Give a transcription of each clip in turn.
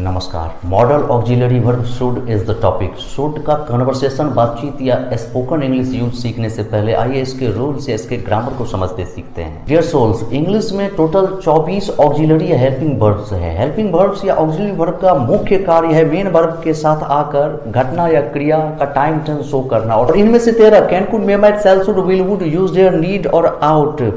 नमस्कार। Model auxiliary verb should is the topic. Should का conversation, बातचीत या स्पोकन इंग्लिश यूज सीखने से पहले आइए इसके रूल्स या इसके ग्रामर को समझते सीखते हैं। डियर सोल्स, इंग्लिश में टोटल 24 ऑक्सिलरी या हेल्पिंग वर्ब्स है। हेल्पिंग वर्ब्स या ऑक्सिलरी वर्ब का मुख्य कार्य है मेन वर्ब के साथ आकर घटना या क्रिया का टाइम टेंस शो करना। और इनमें से 13 can, could, may, might, shall, should, will, would, use, dare, need और आउट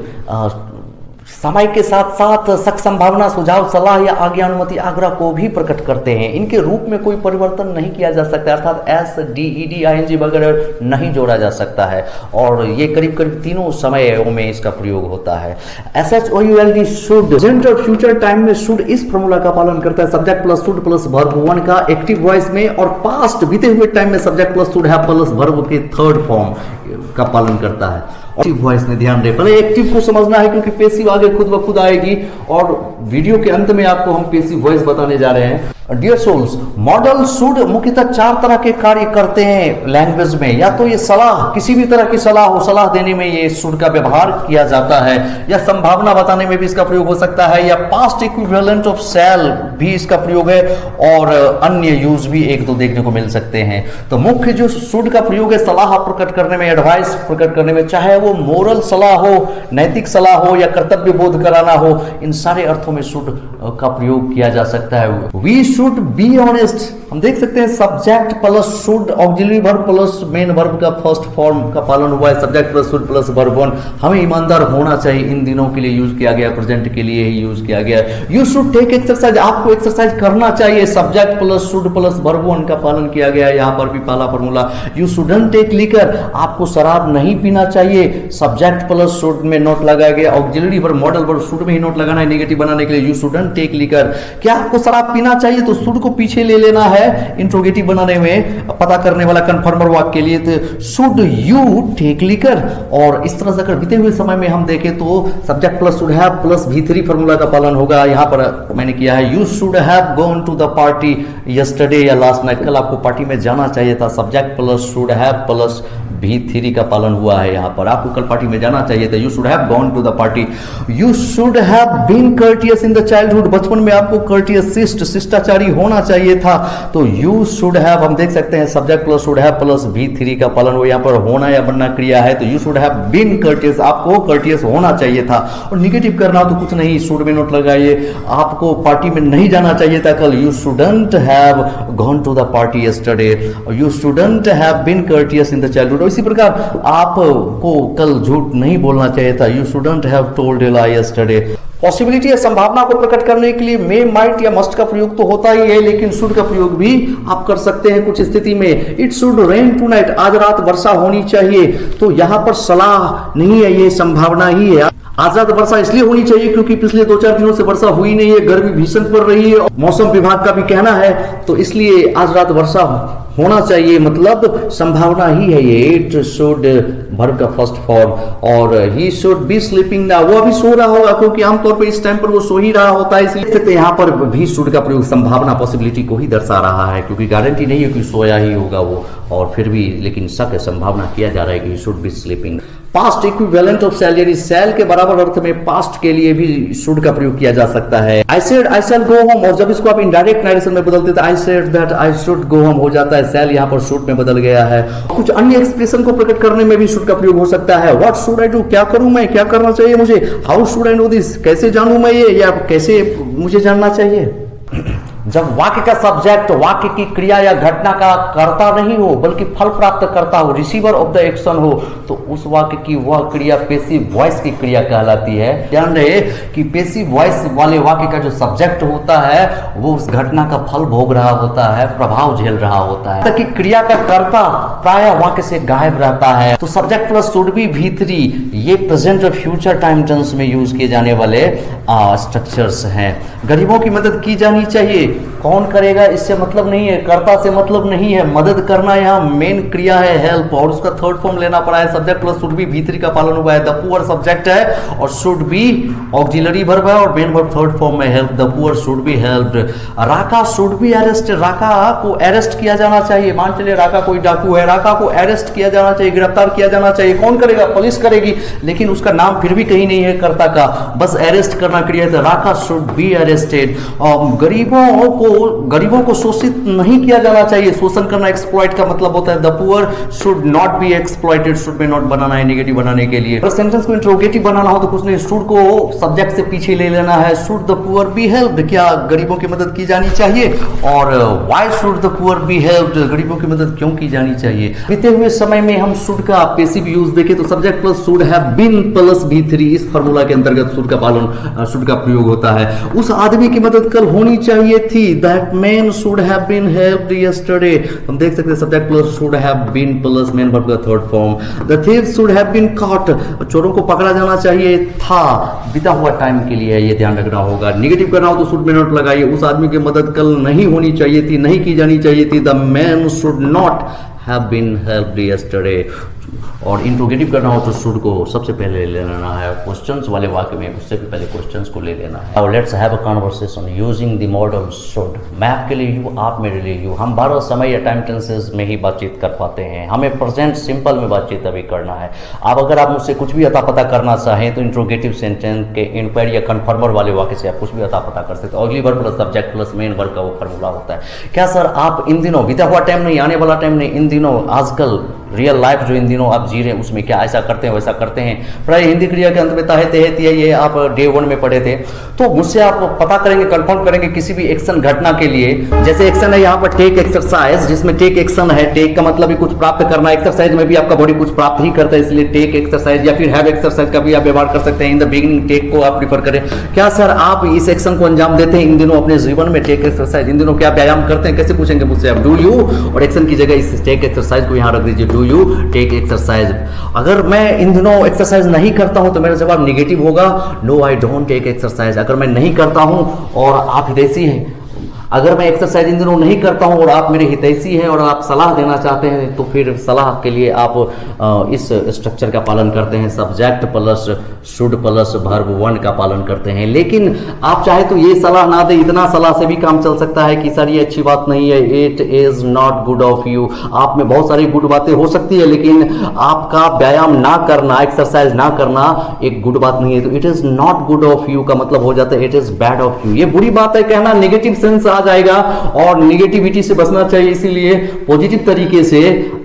समय के साथ साथ शक, संभावना, सुझाव, सलाह या आज्ञा, अनुमति, आग्रह को भी प्रकट करते हैं। इनके रूप में कोई परिवर्तन नहीं किया जा सकता, अर्थात एस, डी, ईडी, आईएनजी वगैरह नहीं जोड़ा जा सकता है। और ये करीब करीब तीनों समयों में इसका प्रयोग होता है। SHOULD शुड प्रेजेंट और फ्यूचर टाइम में शुड इस फॉर्मूला का पालन करता है, subject plus should plus verb 1 का एक्टिव वॉइस में, और पास्ट बीते हुए टाइम में subject plus should have plus verb के थर्ड फॉर्म का पालन करता है। एक्टिव वॉइस में ध्यान रहे, पहले एक्टिव को समझना है क्योंकि पैसिव आगे खुद ब खुद आएगी और वीडियो के अंत में आपको हम पैसिव वॉइस बताने जा रहे हैं। डियर सोल्स, मॉडल शुड मुख्यतः 4 तरह के कार्य करते हैं लैंग्वेज में। या तो ये सलाह, किसी भी तरह की सलाह हो, सलाह देने में ये शुड का व्यवहार किया जाता है, या संभावना बताने में भी इसका प्रयोग हो सकता है, या पास्ट इक्विवेलेंट ऑफ शैल भी इसका प्रयोग है, और अन्य यूज भी एक दो देखने को मिल सकते हैं। तो मुख्य जो शुड का प्रयोग है सलाह प्रकट करने में, एडवाइस प्रकट करने में, चाहे वो मोरल सलाह हो, नैतिक सलाह हो या कर्तव्य बोध कराना हो, इन सारे अर्थों में शुड का प्रयोग किया जा सकता है। वी शुड बी ऑनेस्ट, हम देख सकते हैं subject plus should auxiliary verb plus main verb का फर्स्ट फॉर्म का पालन हुआ है, subject plus should plus verb 1। हमें ईमानदार होना चाहिए, इन दिनों के लिए यूज किया गया, प्रेजेंट के लिए ही यूज किया गया। यू शुड टेक एक्सरसाइज, आपको एक्सरसाइज करना चाहिए, subject plus should plus verb 1 का पालन किया गया है। यहाँ पर भी पहला formula. You shouldn't take liquor, आपको शराब नहीं पीना चाहिए, सब्जेक्ट प्लस शुड में नोट लगाया गया। Auxiliary verb modal verb should में ही नोट लगाना है नेगेटिव बनाने के लिए। यू शुडंट टेक लिकर, क्या आपको शराब पीना चाहिए तो शुड को पीछे ले लेना है इंट्रोगेटिव बनाने में, पता करने वाला कन्फर्मर वाक्य के लिए। तो शुड यू टेक लिकर, और इस तरह से अगर बीते हुए समय में हम देखें तो subject plus should have plus V3 formula का पालन होगा। यहां पर मैंने किया है you should have gone to the party yesterday या लास्ट नाइट, कल आपको पार्टी में जाना चाहिए था, subject plus should have plus V3 का पालन हुआ है। यहां पर आपको कल पार्टी में जाना चाहिए था, you should have gone to the party. You should have been courteous in the childhood, बचपन में आपको कर्टियस शिष्टाचारी होना चाहिए था। तो यू शुड हैव, हम देख सकते हैं subject plus should have plus V3 का पालन हुआ। यहाँ पर होना या बनना क्रिया है, तो you should have been courteous, आपको कर्टियस होना चाहिए था। और निगेटिव करना तो कुछ नहीं, शुड में नोट लगाइए, आपको पार्टी में नहीं जाना चाहिए था कल, you shouldn't have gone to the party yesterday. You shouldn't have been courteous in the childhood. इसी प्रकार आपको कल झूठ नहीं बोलना चाहिए था, you shouldn't have told a lie yesterday. Possibility या संभावना को प्रकट करने के लिए मे, माइट या मस्ट का प्रयोग तो होता ही है, लेकिन शुड का प्रयोग भी आप कर सकते हैं कुछ स्थिति में। इट शुड रेन टुनाइट, आज रात वर्षा होनी चाहिए, तो यहां पर सलाह नहीं है, ये संभावना ही है। आज रात वर्षा इसलिए होनी चाहिए क्योंकि पिछले 2-4 दिनों से वर्षा हुई नहीं है, गर्मी भीषण पड़ रही है, मौसम विभाग का भी कहना है, तो इसलिए आज रात वर्षा होना चाहिए, मतलब संभावना ही है ये। इट शुड वर्ब का फर्स्ट फॉर्म। और he should be sleeping now, वो अभी सो रहा होगा क्योंकि आमतौर पर इस टाइम पर वो सो ही रहा होता है, इसलिए यहाँ पर भी शुड का प्रयोग संभावना पॉसिबिलिटी को ही दर्शा रहा है, क्योंकि गारंटी नहीं है कि सोया ही होगा वो, और फिर भी लेकिन शक संभावना किया जा रहा है कि should be sleeping. Past equivalent of shall, यानी शैल के बराबर अर्थ में पास्ट के लिए भी शुड का प्रयोग किया जा सकता है। I said I shell go home, और जब इसको आप इनडायरेक्ट नरेशन में बदलते तो I said that I should go home हो जाता है, शैल यहाँ पर शुड में बदल गया है। कुछ अन्य एक्सप्रेशन को प्रकट करने में भी शुड का प्रयोग हो सकता है। व्हाट शुड आई डू, क्या करूं मैं, क्या करना चाहिए मुझे। How should I know this, कैसे जानूं मैं ये, या कैसे मुझे जानना चाहिए। जब वाक्य का सब्जेक्ट वाक्य की क्रिया या घटना का कर्ता नहीं हो बल्कि फल प्राप्त करता हो, रिसीवर ऑफ द एक्शन हो, तो उस वाक्य की वह क्रिया पैसिव वॉइस की क्रिया कहलाती है। ध्यान रहे कि पैसिव वॉइस वाले वाक्य का जो सब्जेक्ट होता है वो उस घटना का फल भोग रहा होता है, प्रभाव झेल रहा होता है, ताकि क्रिया का कर्ता प्राय वाक्य से गायब रहता है। तो subject plus should be V3 ये प्रेजेंट और फ्यूचर टाइम टेंस में यूज किए जाने वाले स्ट्रक्चर्स हैं। गरीबों की मदद की जानी चाहिए, कौन करेगा इससे मतलब नहीं है, कर्ता से मतलब नहीं है, मदद करना यहाँ मेन क्रिया है, हेल्प, और उसका थर्ड फॉर्म लेना पड़ा है, subject plus should be V3 का पालन हुआ है। द पुअर सब्जेक्ट है और शुड बी ऑक्सिलरी वर्ब है, और मेन वर्ब थर्ड फॉर्म में help, the poor should be helped. Raka should be arrested, Raka को अरेस्ट किया जाना चाहिए। मान चलिए राका कोई डाकू है, राका को अरेस्ट किया जाना चाहिए, गिरफ्तार किया जाना चाहिए। कौन करेगा, पुलिस करेगी, लेकिन उसका नाम फिर भी कहीं नहीं है कर्ता का, बस अरेस्ट करना क्रिया है, राका शुड बी अरेस्टेड। गरीबों को गरीबों को शोषित नहीं किया जाना चाहिए। शोषण करना, एक्सप्लॉइट का मतलब होता है the poor should not be exploited, should में नॉट बनाना है नेगेटिव बनाने के लिए। अगर सेंटेंस को इंट्रोगेटिव बनाना हो तो कुछ नहीं, शुड को सब्जेक्ट से पीछे ले लेना है। Should the poor be helped, क्या गरीबों की मदद की जानी चाहिए। और why should the poor be helped, गरीबों की मदद क्यों की जानी चाहिए। बीते हुए समय में हम शुड का पैसिव यूज देखें तो subject plus should have been plus V3, इस फार्मूला के अंतर्गत शुड का पालन, शुड का प्रयोग होता है। उस आदमी की मदद कल होनी चाहिए थी, that man should have been helped yesterday. हम देख सकते हैं subject plus should have been plus main verb का third form. The thief should have been caught, चोरों को पकड़ा जाना चाहिए था, बीता हुआ टाइम के लिए ये ध्यान रखना होगा। निगेटिव करना हो तो शुड में नॉट लगाइए, उस आदमी की मदद कल नहीं होनी चाहिए थी, नहीं की जानी चाहिए थी। The man should not have been helped yesterday. और इंट्रोगेटिव करना हो तो शुड को सबसे पहले ले लेना है, क्वेश्चंस वाले वाक्य में उससे भी पहले क्वेश्चंस को ले लेना है। और let's have a conversation using the model should. मैं आपके लिए यू, आप मेरे लिए यू। हम 12 समय या टाइम टेंसेस में ही बातचीत कर पाते हैं, हमें प्रेजेंट सिंपल में बातचीत अभी करना है। अब अगर आप मुझसे कुछ भी अता पता करना चाहें तो इंट्रोगेटिव सेंटेंस के इंक्वायरी या कन्फर्मर वाले वाक्य से आप कुछ भी अता पता कर सकते हो। अगली verb plus subject plus main verb का वो फॉर्मूला होता है। क्या सर आप इन दिनों, बीता हुआ टाइम नहीं, आने वाला टाइम नहीं, इन दिनों आजकल रियल लाइफ जो इन दिनों आप जी रहे हैं उसमें क्या ऐसा करते हैं वैसा करते हैं। प्राय हिंदी क्रिया के अंत में ताहे ये आप डे 1 में पढ़े थे। तो मुझसे आप पता करेंगे, कंफर्म करेंगे किसी भी एक्शन घटना के लिए। जैसे एक्शन है यहाँ पर टेक एक्सरसाइज, जिसमें टेक एक्शन है, टेक का मतलब भी कुछ प्राप्त करना, एक्सरसाइज में भी आपका बॉडी कुछ प्राप्त ही करता है, इसलिए टेक एक्सरसाइज। या फिर हैव एक्सरसाइज का भी आप व्यवहार कर सकते हैं। इन द बिगिनिंग टेक को आप प्रीफर करें। क्या सर आप इस एक्शन को अंजाम देते हैं इन दिनों अपने जीवन में, टेक एक्सरसाइज। इन दिनों क्या व्यायाम करते हैं, कैसे पूछेंगे मुझसे आप, डू यू, और एक्शन की जगह इस टेक एक्सरसाइज को यहाँ रख दीजिए, डू यू टेक एक्सरसाइज। अगर मैं इन दिनों एक्सरसाइज नहीं करता हूं तो मेरा जवाब निगेटिव होगा, no I don't take exercise. अगर मैं नहीं करता हूं और आप हितैषी हैं, अगर मैं एक्सरसाइज इन दिनों नहीं करता हूं और आप मेरे हितैषी हैं और आप सलाह देना चाहते हैं तो फिर सलाह के लिए आप इस स्ट्रक्चर का पालन करते हैं, subject plus should plus verb 1 का पालन करते हैं। लेकिन आप चाहे तो ये सलाह ना दे, इतना सलाह से भी काम चल सकता है कि सर ये अच्छी बात नहीं है, it is not good of you. आप में बहुत सारी गुड बातें हो सकती है लेकिन आपका व्यायाम ना करना, एक्सरसाइज ना करना एक गुड बात नहीं है। तो it is not good of you का मतलब हो जाता है it is bad of you. ये बुरी बात है कहना, नेगेटिव सेंस जाएगा और निगेटिविटी से बचना चाहिए, इसीलिए पॉजिटिव तरीके से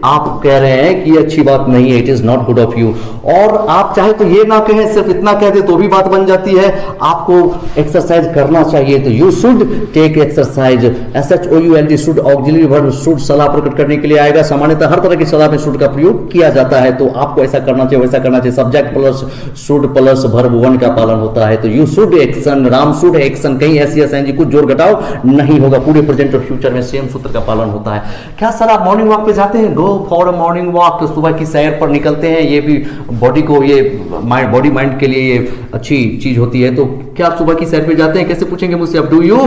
आप कह रहे हैं कि अच्छी बात नहीं है, it is not good of you. और आप चाहे तो ये ना कहें, सिर्फ इतना कह दे तो भी बात बन जाती है, आपको एक्सरसाइज करना चाहिए तो you should take exercise. SHOULD should auxiliary verb should सलाह प्रकट करने के लिए आएगा। सामान्यतः हर तरह की सलाह में शुड का प्रयोग किया जाता है, तो आपको ऐसा करना चाहिए वैसा करना चाहिए। Subject plus should plus verb 1 का पालन होता है, तो you should action, Ram should action, कहीं SES कुछ जोड़ घटाव नहीं होगा, पूरे प्रेजेंट और फ्यूचर में सेम सूत्र का पालन होता है। क्या सर आप मॉर्निंग वॉक पे जाते हैं, go for a morning walk, तो सुबह की सैर पर निकलते हैं, ये भी बॉडी को, ये बॉडी माइंड के लिए ये अच्छी चीज होती है। तो क्या आप सुबह की सैर पे जाते हैं, कैसे पूछेंगे मुझसे आप, do you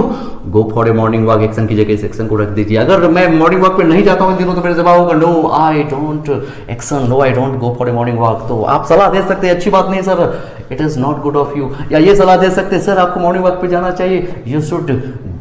go for a morning walk, action की जगह इस एक्शन को रख दीजिए। अगर मैं मॉर्निंग वॉक पे नहीं जाता हूं इन दिनों तो मेरा जवाब होगा no I don't action, no I don't go for a morning walk. तो आप सलाह दे सकते हैं अच्छी बात नहीं sir, it is not good of you, या ये सलाह दे सकते हैं सर आपको मॉर्निंग वॉक पे जाना चाहिए, you should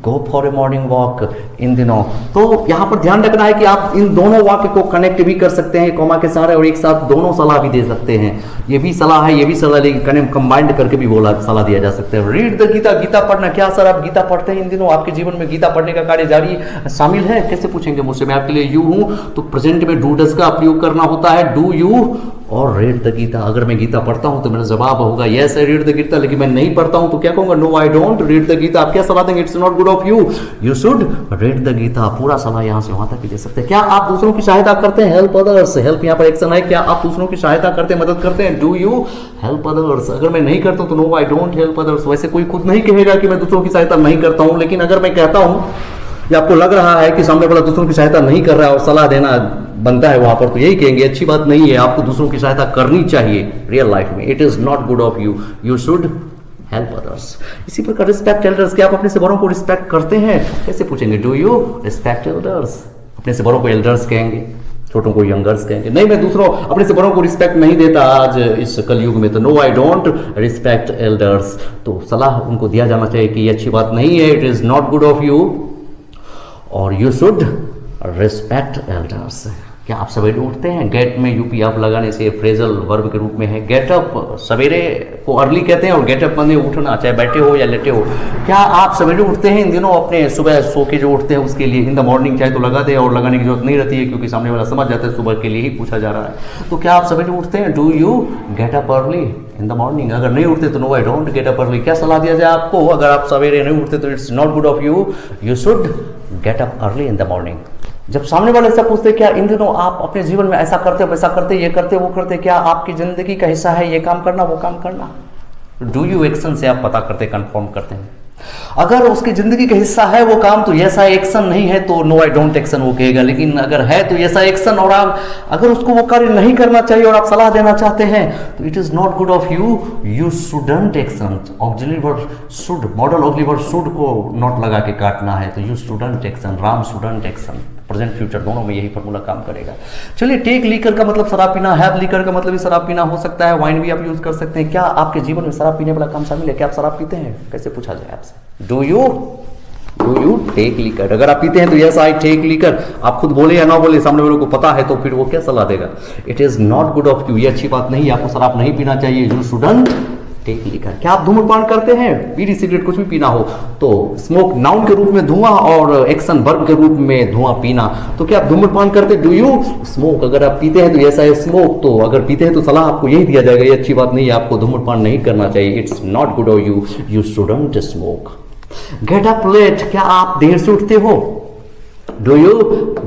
go for a morning walk in दिनों। तो यहां पर ध्यान रखना है कि आप इन दोनों वाक्य को कनेक्ट भी कर सकते हैं कॉमा के साथ, और एक साथ दोनों सलाह भी दे सकते हैं। ये भी सलाह है, ये भी सलाह, लेकिन कंबाइंड करके भी बोला सलाह दिया जा सकता है। रीड द गीता, गीता पढ़ना। क्या सर आप गीता पढ़ते हैं इन दिनों, आपके जीवन में गीता पढ़ने का कार्य जारी शामिल है, कैसे पूछेंगे मुझसे, मैं आपके लिए यू हूं तो प्रेजेंट में डू डज का प्रयोग करना होता है, डू यू और रीड द गीता। अगर मैं गीता पढ़ता हूं तो मेरा जवाब होगा yes I read the Gita, लेकिन मैं नहीं पढ़ता हूं तो क्या कहूंगा, no I don't read the Gita. आप क्या सलाह देंगे, it's not good of you, you should read the Gita. पूरा सलाह यहां से वहां तक भी दे सकते हैं। क्या आप दूसरों की सहायता करते हैं, हेल्प अदर्स, हेल्प यहां पर एक्शन है, क्या आप दूसरों की सहायता करते हैं, मदद करते हैं, डू यू हेल्प अदर्स। अगर मैं नहीं करता हूं तो no I don't help others. वैसे कोई खुद नहीं कहेगा कि मैं दूसरों की सहायता नहीं करता हूं, लेकिन अगर मैं कहता हूं या आपको लग रहा है कि सामने वाला दूसरों की सहायता नहीं कर रहा है और सलाह देना बनता है वहां पर, तो यही कहेंगे अच्छी बात नहीं है, आपको दूसरों की सहायता करनी चाहिए रियल लाइफ में, it is not good of you, you should help others. इसी प्रकार रिस्पेक्ट एल्डर्स, क्या आप अपने से बड़ों को रिस्पेक्ट करते हैं, कैसे पूछेंगे, डू यू रिस्पेक्ट एल्डर्स। अपने से बड़ों को एल्डर्स कहेंगे, छोटों को यंगर्स कहेंगे। नहीं मैं दूसरों अपने से बड़ों को रिस्पेक्ट नहीं देता आज इस कलयुग में, तो no I don't respect elders. तो सलाह उनको दिया जाना चाहिए कि ये अच्छी बात नहीं है, it is not good of you और यू शुड रिस्पेक्ट एल्डर्स। क्या आप सवेरे उठते हैं? गेट में यूपी आप लगाने से फ्रेजल वर्ब के रूप में है। गेट अप सवेरे को अर्ली कहते हैं और गेट अप माने उठना, चाहे बैठे हो या लेटे हो। क्या आप सवेरे उठते हैं इन दिनों अपने सुबह सो के जो उठते हैं उसके लिए? इन द मॉर्निंग चाहे तो लगा दे और लगाने की जरूरत नहीं रहती है क्योंकि सामने वाला समझ जाता है सुबह के लिए ही पूछा जा रहा है। तो क्या आप सवेरे उठते हैं? Do you get up early in the morning? अगर नहीं उठते तो no I don't get up early. क्या सलाह दिया जाए आपको? अगर आप सवेरे नहीं उठते तो it's not good of you, you should get up early in the morning. जब सामने वाले से पूछते क्या इन दिनों आप अपने जीवन में ऐसा करते वैसा करते, ये करते वो करते, क्या आपकी जिंदगी का हिस्सा है ये काम करना वो काम करना? डू यू एक्शन से आप पता करते, कंफर्म करते हैं। अगर उसकी जिंदगी का हिस्सा है वो काम तो यस आई एक्शन नहीं है तो नो आई डोंट एक्शन वो कहेगा। लेकिन अगर है तो यस आई एक्शन और आप अगर उसको वो कार्य नहीं करना चाहिए और आप सलाह देना चाहते हैं तो it is not good of you, you shouldn't action. Auxiliary verb should, model auxiliary verb should को नॉट लगा के काटना है तो you shouldn't action, Ram shouldn't action. Present future दोनों में यही फॉर्मूला काम करेगा। चलिए, टेक लीकर का मतलब शराब पीना, हैव लीकर का मतलब भी शराब पीना हो सकता है, वाइन भी आप यूज कर सकते हैं। क्या आपके जीवन में शराब पीने वाला काम शामिल है? क्या आप शराब पीते हैं? कैसे पूछा जाए आपसे? Do you take liquor? अगर आप पीते हैं तो यस आई टेक लीकर। आप खुद बोले या ना बोले, सामने वालों को पता है तो फिर वो क्या सलाह देगा? It is not good of you, ये अच्छी बात नहीं है, आपको शराब नहीं पीना चाहिए। You shouldn't take liquor. क्या आप धूम्रपान करते हैं? बीड़ी सिगरेट कुछ भी पीना हो तो स्मोक नाउन के रूप में धुआं और एक्शन वर्ब के रूप में धुआं पीना। तो क्या आप धूम्रपान करते? Do you smoke? अगर आप पीते हैं तो यस आई स्मोक। तो अगर पीते हैं तो सलाह आपको यही दिया जाएगा, ये अच्छी बात नहीं है, आपको धूम्रपान नहीं करना चाहिए। It's not good of you, you shouldn't smoke. Get up late, क्या आप देर से उठते हो? Do you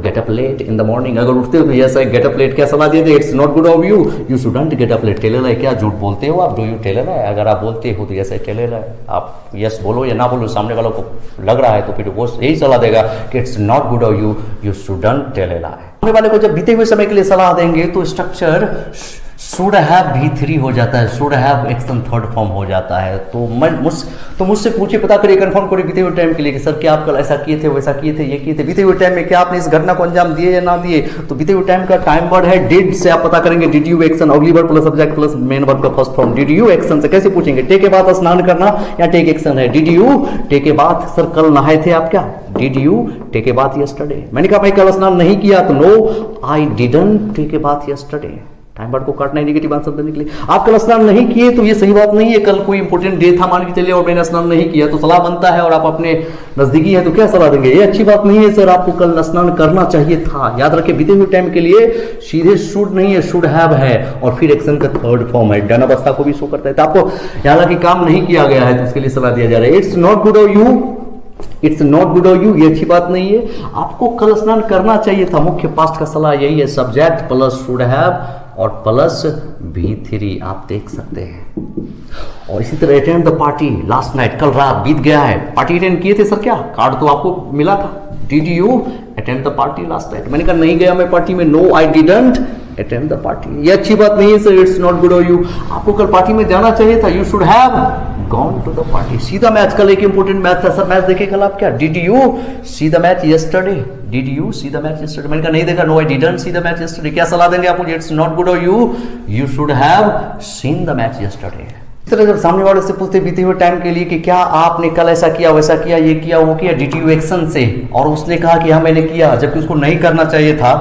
get up late in the morning? अगर उठते हो तो yes I get up late. क्या सलाह दिए थे? It's not good of you, you shouldn't get up late. Tell a lie, क्या झूठ बोलते हो आप? डू यू टेलर है? अगर आप बोलते हो तो यस आई टेलर है। आप यस बोलो या ना बोलो, सामने वालों को लग रहा है तो फिर वो यही सलाह देगा कि it's not good of you, you shouldn't tell a lie. सामने वाले को जब बीते हुए समय के लिए सलाह देंगे तो स्ट्रक्चर शुड हैव भी3 हो जाता है, should have action third form हो जाता है। तो मुझसे पूछे, पता करिए, कंफर्म करिए बीते हुए टाइम के लिए कि सर क्या आप कल ऐसा किए थे, वैसा किए थे, ये किए थे। बीते हुए टाइम में क्या आपने इस घटना को अंजाम दिए या ना दिए? तो बीते हुए टाइम का टाइम वर्ड है डिड से आप पता करेंगे। डिड यू एक्शन, अगली verb plus subject plus main verb का first form. Did you action से कैसे पूछेंगे? टे के बाद स्नान करना या टेक एक्शन है? Did you take a bath, sir कल नहाए थे आप क्या? Did you take a bath yesterday? मैंने कहा भाई कल स्नान नहीं किया तो no I didn't take a bath yesterday. Time word को काटना है, नेगेटिव आंसर देने के लिए। आप कल स्नान नहीं किए तो ये सही बात नहीं है। कल कोई इंपॉर्टेंट डे था मान के चलिए और मैंने स्नान नहीं किया तो सलाह बनता है और आप अपने नजदीकी है तो क्या सलाह देंगे? ये अच्छी बात नहीं है सर, आपको कल स्नान करना चाहिए था। याद रखें, बीते हुए टाइम के लिए सीधे शुड नहीं है, शुड हैव है और फिर एक्शन का थर्ड फॉर्म है। डन अवस्था को भी शो करता है। तो आपको हालांकि काम नहीं किया गया है तो उसके लिए सलाह दिया जा रहा है। It's not good of you, it's not good of you, ये अच्छी बात नहीं है। आपको कल स्नान करना चाहिए था। मुख्य पास्ट का सलाह यही है, सब्जेक्ट प्लस शुड हैव और प्लस भी3 आप देख सकते हैं। और इसी तरह attend the party last night, कल रात बीत गया है, पार्टी अटेंड किए थे सर? क्या कार्ड तो आपको मिला था। Did you attend the party last night? मैंने कहा नहीं गया मैं पार्टी में। No I didn't attend the party, ये अच्छी बात नहीं है sir, it's not good of you. आपको कल पार्टी में जाना चाहिए था, you should have gone to the party. सीधा मैच, कल एक इंपॉर्टेंट मैच था सर, मैच देखे कल आप क्या? Did you see the match yesterday? Did you see the match yesterday? मैंने कहा नहीं देखा, no I didn't see the match yesterday. क्या सलाह देंगे आप मुझे? It's not good of you, you should have seen the match yesterday. इस तरह जब सामने वाले से पूछते बीते हुए टाइम के लिए कि क्या आपने कल ऐसा किया, वैसा किया, ये किया, वो किया, डिड यू एक्शन से, और उसने कहा कि हाँ मैंने किया जबकि उसको नहीं करना चाहिए था,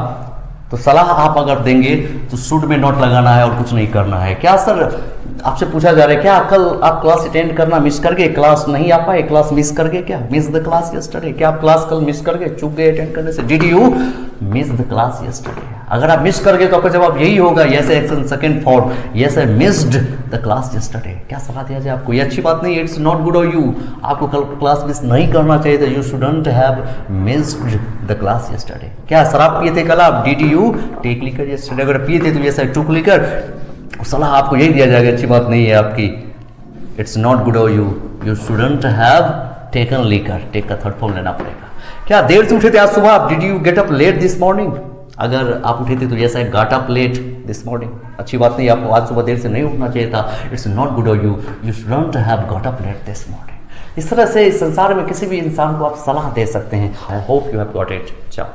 तो सलाह आप अगर देंगे तो शुड में नॉट लगाना है और कुछ नहीं करना है। क्या सर आपसे पूछा जा रहा है क्या कल आप क्लास अटेंड करना मिस कर गए, क्लास नहीं आ पाए, क्लास मिस कर गए? क्या मिस द क्लास यस्टरडे? क्या आप क्लास कल मिस कर गए, चूक गए अटेंड करने से? Did you miss the class yesterday? अगर आप मिस कर गए तो आपका जवाब यही होगा, yes action second form, yes I missed the class yesterday. क्या सलाह दिया जाए आपको? ये अच्छी बात नहीं है, it's not good of you, आपको कल क्लास मिस नहीं करना चाहिए था, you shouldn't have missed the class yesterday. क्या शराब पिए थे कल आप? Did you take liquor yesterday? अगर पिए थे तो यस आई टुक लिकर, सलाह आपको यही दिया जाएगा, अच्छी बात नहीं है आपकी, it's not good of you, you shouldn't have taken liquor. Take का थर्ड फॉर्म लेना पड़ेगा। क्या देर से उठे थे आज सुबह? Did you get up late this morning? अगर आप उठे थे तो yes I got up late this morning. अच्छी बात नहीं, आपको आज सुबह देर से नहीं उठना चाहिए था, it's not good of you, you shouldn't have got up late this morning. इस तरह से इस संसार में किसी भी इंसान को आप सलाह दे सकते हैं। I hope you have got it. चाओ।